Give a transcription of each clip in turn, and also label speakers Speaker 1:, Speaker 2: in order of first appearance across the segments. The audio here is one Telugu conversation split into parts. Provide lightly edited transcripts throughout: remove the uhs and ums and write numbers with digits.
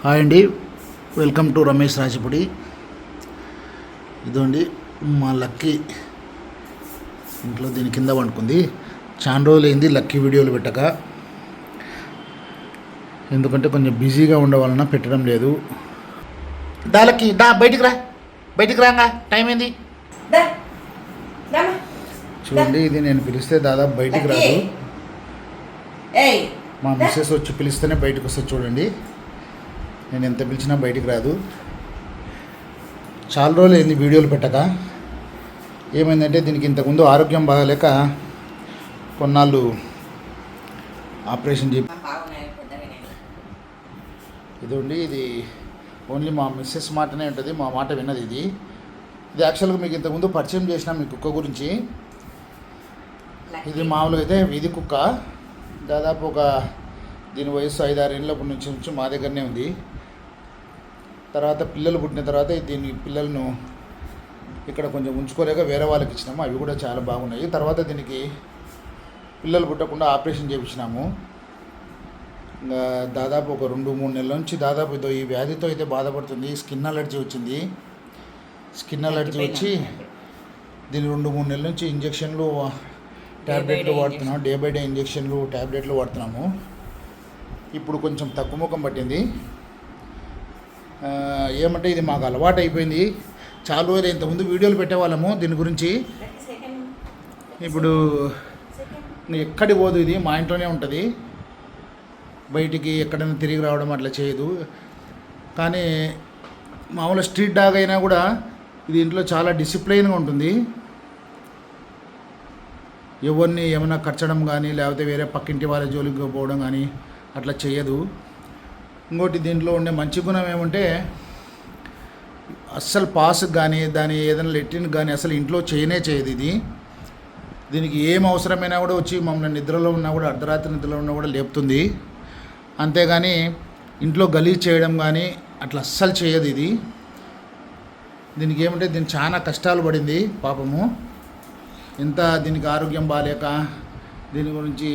Speaker 1: హాయ్ అండి, వెల్కమ్ టు రమేష్ రాజపుడి. ఇదండి మా లక్కీ ఇంట్లో దీని కింద వండుకుంది. చాలా రోజులు అయింది లక్కీ వీడియోలు పెట్టక, ఎందుకంటే కొంచెం బిజీగా ఉండవలన పెట్టడం లేదు. దా లక్కీ, దా బయటికి రాగా, టైం ఏంది చూడండి. ఇది నేను పిలిస్తే దాదాపు బయటికి రాదు. మా మిస్సెస్ వచ్చి పిలిస్తేనే బయటకు వస్తుంది. చూడండి, నేను ఎంత పిలిచినా బయటికి రాదు. చాలా రోజులు అయింది వీడియోలు పెట్టక. ఏమైందంటే దీనికి ఇంతకుముందు ఆరోగ్యం బాగాలేక కొన్నాళ్ళు ఆపరేషన్ చేయి. ఇదండి, ఇది ఓన్లీ మా మిస్సెస్ మాటనే ఉంటుంది, మా మాట విన్నది. ఇది యాక్చువల్గా మీకు ఇంతకుముందు పరిచయం చేసిన మీ కుక్క గురించి. ఇది మామూలుగా అయితే వీధి కుక్క. దాదాపు దీని వయసు 5-6 ఏళ్ళ నుంచి మా దగ్గరనే ఉంది. తర్వాత పిల్లలు పుట్టిన తర్వాత దీని పిల్లలను ఇక్కడ కొంచెం ఉంచుకోలేక వేరే వాళ్ళకి ఇచ్చినాము. అవి కూడా చాలా బాగున్నాయి. తర్వాత దీనికి పిల్లలు పుట్టకుండా ఆపరేషన్ చేయించినాము. ఇంకా దాదాపు 2-3 నెలల నుంచి దాదాపు ఈ వ్యాధితో అయితే బాధపడుతుంది. స్కిన్ అలర్జీ వచ్చింది. స్కిన్ అలర్జీ వచ్చి దీని 2-3 నెలల నుంచి ఇంజక్షన్లు, ట్యాబ్లెట్లు వాడుతున్నాము. డే బై డే ఇంజక్షన్లు, ట్యాబ్లెట్లు వాడుతున్నాము. ఇప్పుడు కొంచెం తక్కువ ముఖం పట్టింది. ఏమంటే ఇది మాకు అలవాటు అయిపోయింది. చాలా రోజులు ఇంతకుముందు వీడియోలు పెట్టేవాళ్ళము దీని గురించి. ఇప్పుడు ఎక్కడికి పోదు, ఇది మా ఇంట్లోనే ఉంటుంది. బయటికి ఎక్కడైనా తిరిగి రావడం అట్లా చేయదు. కానీ మామూలు స్ట్రీట్ డాగ్ అయినా కూడా ఇది ఇంట్లో చాలా డిసిప్లైన్గా ఉంటుంది. ఎవరిని ఏమైనా కచ్చడం కానీ లేకపోతే వేరే పక్కింటి వాళ్ళ జోలికి పోవడం కానీ అట్లా చేయదు. ఇంకోటి దీంట్లో ఉండే మంచి గుణం ఏమంటే అస్సలు పాస్కి కానీ దాని ఏదైనా లెట్రిన్ కానీ అసలు ఇంట్లో చేయదు. దీనికి ఏం అవసరమైనా కూడా వచ్చి మమ్మల్ని నిద్రలో ఉన్నా కూడా, అర్ధరాత్రి నిద్రలో ఉన్నా కూడా లేపుతుంది. అంతేగాని ఇంట్లో గలీజ్ చేయడం కానీ అట్లా అస్సలు చేయదు. దీనికి ఏమంటే దీనికి చాలా కష్టాలు పడింది పాపము. ఎంత దీనికి ఆరోగ్యం బాగాలేక దీని గురించి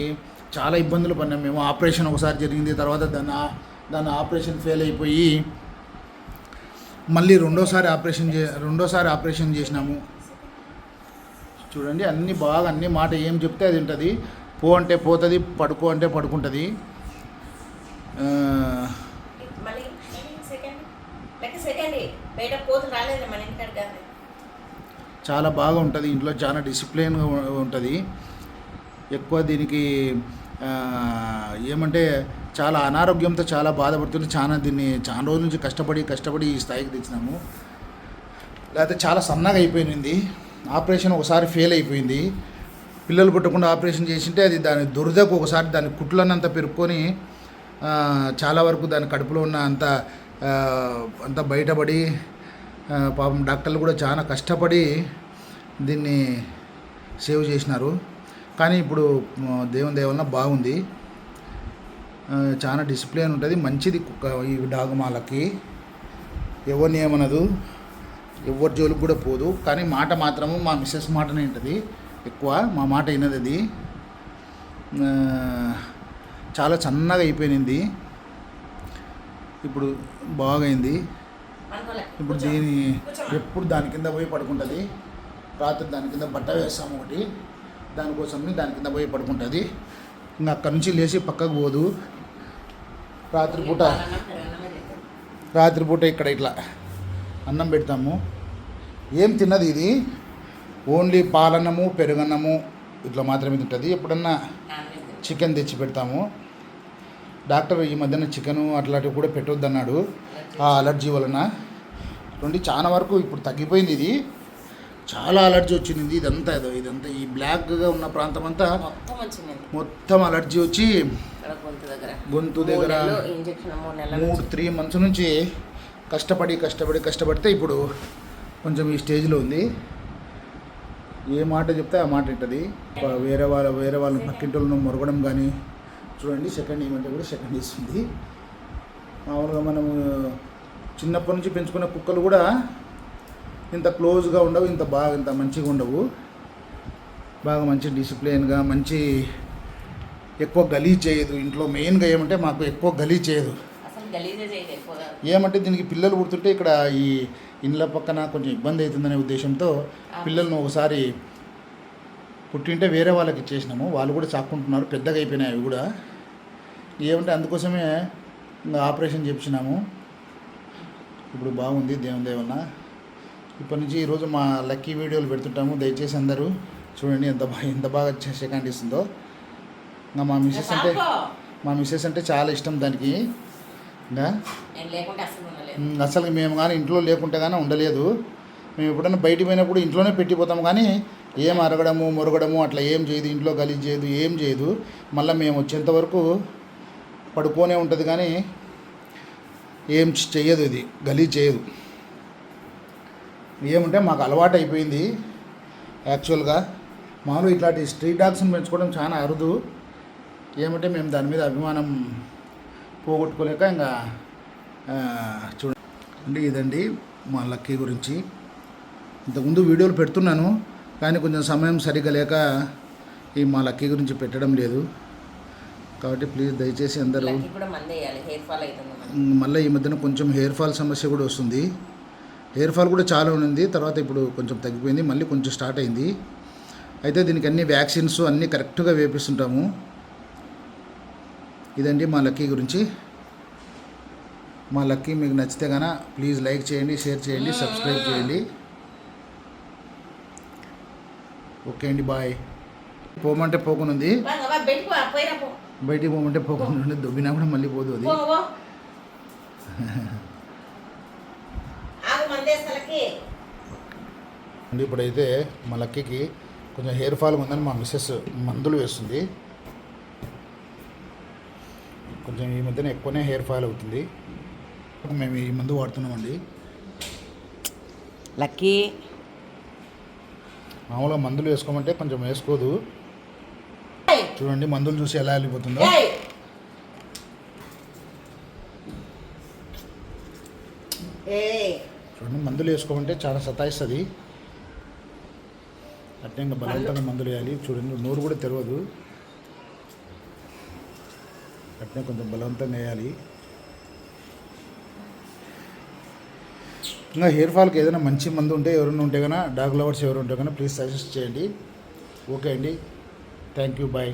Speaker 1: చాలా ఇబ్బందులు పడినాం మేము. ఆపరేషన్ ఒకసారి జరిగింది, తర్వాత దాని ఆపరేషన్ ఫెయిల్ అయిపోయి మళ్ళీ రెండోసారి ఆపరేషన్ చేసినాము. చూడండి, అన్ని మాట ఏం చెప్తే అది ఉంటుంది. పో అంటే పోతుంది, పడుకో అంటే పడుకుంటుంది. చాలా బాగా ఉంటుంది. ఇంట్లో చాలా డిసిప్లిన్గా ఉంటుంది. ఎక్కువ దీనికి ఏమంటే చాలా అనారోగ్యంతో చాలా బాధపడుతుంది. చాలా రోజుల నుంచి కష్టపడి ఈ స్థాయికి తెచ్చినాము. లేకపోతే చాలా సన్నగా అయిపోయింది. ఆపరేషన్ ఒకసారి ఫెయిల్ అయిపోయింది. పిల్లలు పుట్టకుండా ఆపరేషన్ చేసింటే అది దాని దురదకు ఒకసారి దాని కుట్లనంత పెరుక్కొని చాలా వరకు దాని కడుపులో ఉన్న అంత బయటపడి పాపం డాక్టర్లు కూడా చాలా కష్టపడి దీన్ని సేవ్ చేసినారు. కానీ ఇప్పుడు దేవుని దయ వలన బాగుంది. చాలా డిసిప్లిన్ ఉంటుంది. మంచిది కుక్క ఈ డాగ్. మాలకి ఎవరిని ఏమనదు, ఎవరి జోలికి కూడా పోదు. కానీ మాట మాత్రము మా మిస్సెస్ మాటనే ఉంటుంది ఎక్కువ. మా మాట వినది. అది చాలా సన్నగా అయిపోయింది. ఇప్పుడు బాగైంది. ఇప్పుడు ఎప్పుడు దాని కింద పోయి పడుకుంటుంది. రాత్రి దాని కింద బట్ట వేస్తాము ఒకటి, దానికోసం దాని కింద పోయి పడుకుంటుంది. ఇంకా అక్కడి నుంచి లేచి పక్కకు పోదు. రాత్రిపూట ఇక్కడ ఇట్లా అన్నం పెడతాము. ఏం తిన్నది ఇది, ఓన్లీ పాలన్నము, పెరుగన్నము ఇట్లా మాత్రమే తింటుంది. ఎప్పుడన్నా చికెన్ తెచ్చి పెడతాము. డాక్టర్ ఈ మధ్యన చికెను అట్లాంటివి కూడా పెట్టొద్దు అన్నాడు, ఆ అలర్జీ వలన. చాలా వరకు ఇప్పుడు తగ్గిపోయింది. ఇది చాలా అలర్జీ వచ్చింది. ఇదంతా ఈ బ్లాక్గా ఉన్న ప్రాంతం అంతా మొత్తం అలర్జీ వచ్చి గొంతు దగ్గర 3 months నుంచి కష్టపడితే ఇప్పుడు కొంచెం ఈ స్టేజ్లో ఉంది. ఏ మాట చెప్తే ఆ మాట వింటుంది. వేరే వాళ్ళని పక్కింటోళ్ళను మొరగడం కానీ. చూడండి, సెకండ్ ఏమంటే కూడా సెకండ్ ఇస్తుంది. మామూలుగా మనము చిన్నప్పటి నుంచి పెంచుకున్న కుక్కలు కూడా ఇంత క్లోజ్గా ఉండవు, ఇంత మంచిగా ఉండవు. బాగా మంచి డిసిప్లిన్గా, ఎక్కువ గలీజ్ చేయదు. ఇంట్లో మెయిన్గా ఏమంటే మాకు ఎక్కువ గలీజ్ చేయదు. ఏమంటే దీనికి పిల్లలు పుడుతుంటే ఇక్కడ ఈ ఇండ్ల పక్కన కొంచెం ఇబ్బంది అవుతుందనే ఉద్దేశంతో పిల్లలను ఒకసారి పుట్టింటే వేరే వాళ్ళకి ఇచ్చేసినాము. వాళ్ళు కూడా చాక్కుంటున్నారు, పెద్దగా అయిపోయినాయి అవి కూడా. ఏమంటే అందుకోసమే ఇంకా ఆపరేషన్ చేయించినాము. ఇప్పుడు బాగుంది దేవుని దయ వలన. ఇప్పటి నుంచి ఈరోజు మా లక్కీ వీడియోలు పెడుతుంటాము. దయచేసి అందరూ చూడండి ఎంత బాగా సెకండ్ ఇస్తుందో. ఇంకా మా మిస్సెస్ అంటే చాలా ఇష్టం దానికి. ఇంకా అసలు మేము కానీ ఇంట్లో లేకుంటే కానీ ఉండలేదు. మేము ఎప్పుడైనా బయటికి పోయినప్పుడు ఇంట్లోనే పెట్టిపోతాము, కానీ ఏం అరగడము మొరగడము అట్లా ఏం చేయదు, ఇంట్లో గలీజ్ చేయదు, ఏం చేయదు. మళ్ళీ మేము వచ్చేంత వరకు పడుకోనే ఉంటుంది, కానీ ఏం చెయ్యదు, ఇది గలీజ్ చేయదు. ఏమంటే మాకు అలవాటు అయిపోయింది యాక్చువల్గా. మామూలు ఇట్లాంటి స్ట్రీట్ డాగ్స్ని పెంచుకోవడం చాలా అరుదు. ఏమంటే మేము దాని మీద అభిమానం పోగొట్టుకోలేక ఇంకా చూడండి. ఇదండి మా లక్కీ గురించి. ఇంతకుముందు వీడియోలు పెడుతున్నాను, కానీ కొంచెం సమయం సరిగ్గా లేక ఈ మా లక్కీ గురించి పెట్టడం లేదు. కాబట్టి ప్లీజ్ దయచేసి అందరూ. మళ్ళీ ఈ మధ్యన కొంచెం హెయిర్ ఫాల్ సమస్య కూడా వస్తుంది. హెయిర్ ఫాల్ కూడా చాలా ఉంది, తర్వాత ఇప్పుడు కొంచెం తగ్గిపోయింది, మళ్ళీ కొంచెం స్టార్ట్ అయింది. అయితే దీనికి అన్ని వ్యాక్సిన్స్ అన్నీ కరెక్ట్గా వేపిస్తుంటాము. ఇదండి మా లక్కీ గురించి. మా లక్కీ మీకు నచ్చితే కనుక ప్లీజ్ లైక్ చేయండి, షేర్ చేయండి, సబ్స్క్రైబ్ చేయండి. ఓకే అండి, బాయ్. పోమంటే పోకునుంది, బయటికి పోమంటే పోకుండా దొబ్బినా కూడా మళ్ళీ పోదు అది. ఇప్పుడైతే మా లక్కీకి కొంచెం హెయిర్ ఫాల్ ఉందని మా మిస్సెస్ మందులు వేస్తుంది. కొంచెం ఈ మధ్యన ఎక్కువనే హెయిర్ ఫాల్ అవుతుంది. మేము ఈ మందు వాడుతున్నామండి.
Speaker 2: లక్కీ
Speaker 1: మామూలుగా మందులు వేసుకోమంటే కొంచెం వేసుకోదు. చూడండి మందులు చూసి ఎలా వెళ్ళిపోతుందో. చూడండి మందులు వేసుకోమంటే చాలా సతాయిస్తుంది. అట్నే ఇంకా బలవంతంగా మందులు వేయాలి. చూడండి నోరు కూడా తెరవదు, అట్నే కొంచెం బలవంతంగా వేయాలి. ఇంకా హెయిర్ ఫాల్కి ఏదైనా మంచి మందు ఉంటే ఎవరైనా ఉంటే కన్నా, డాగ్ లవర్స్ ఎవరు ఉంటే కన్నా ప్లీజ్ సజెస్ట్ చేయండి. ఓకే అండి, థ్యాంక్ యూ, బాయ్.